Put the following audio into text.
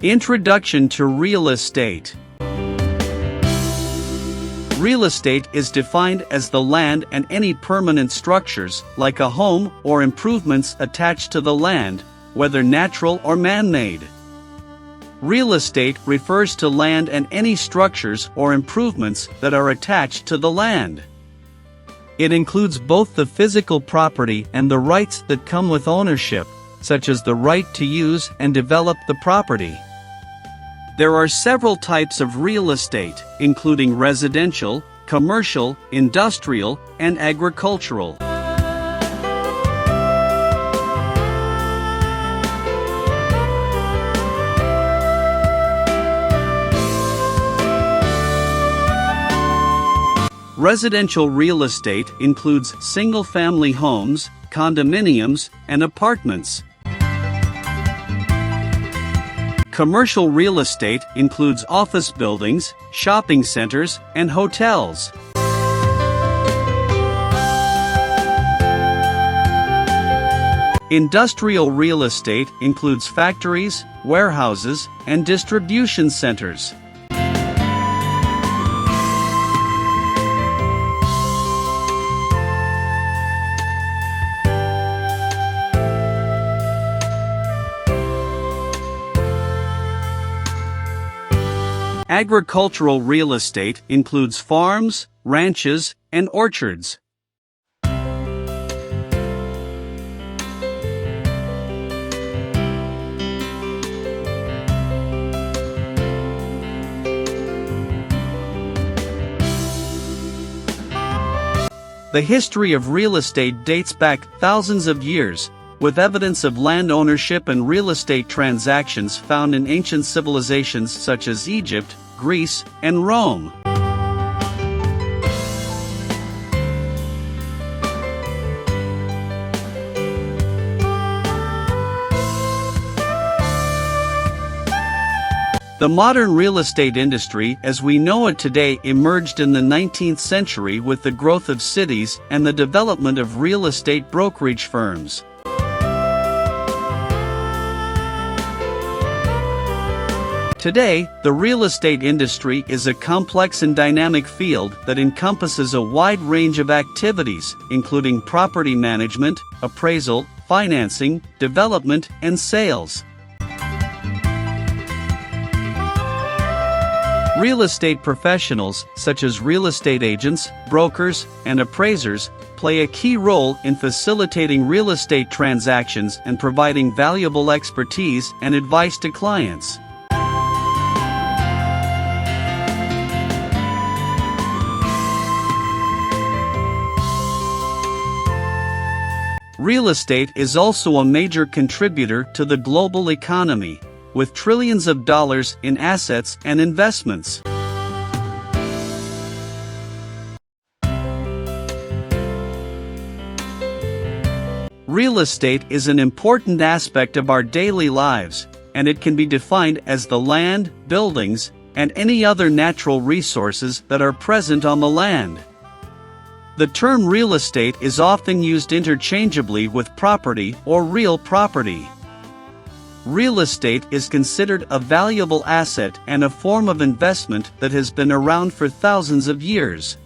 Introduction to real estate. Real estate is defined as the land and any permanent structures, like a home or improvements attached to the land, whether natural or man-made. Real estate refers to land and any structures or improvements that are attached to the land. It includes both the physical property and the rights that come with ownership, such as the right to use and develop the property. There are several types of real estate, including residential, commercial, industrial, and agricultural. Residential real estate includes single-family homes, condominiums, and apartments. Commercial real estate includes office buildings, shopping centers, and hotels. Industrial real estate includes factories, warehouses, and distribution centers. Agricultural real estate includes farms, ranches, and orchards. The history of real estate dates back thousands of years, with evidence of land ownership and real estate transactions found in ancient civilizations such as Egypt, Greece, and Rome. The modern real estate industry as we know it today emerged in the 19th century with the growth of cities and the development of real estate brokerage firms. Today, the real estate industry is a complex and dynamic field that encompasses a wide range of activities, including property management, appraisal, financing, development, and sales. Real estate professionals, such as real estate agents, brokers, and appraisers, play a key role in facilitating real estate transactions and providing valuable expertise and advice to clients. Real estate is also a major contributor to the global economy, with trillions of dollars in assets and investments. Real estate is an important aspect of our daily lives, and it can be defined as the land, buildings, and any other natural resources that are present on the land. The term real estate is often used interchangeably with property or real property. Real estate is considered a valuable asset and a form of investment that has been around for thousands of years.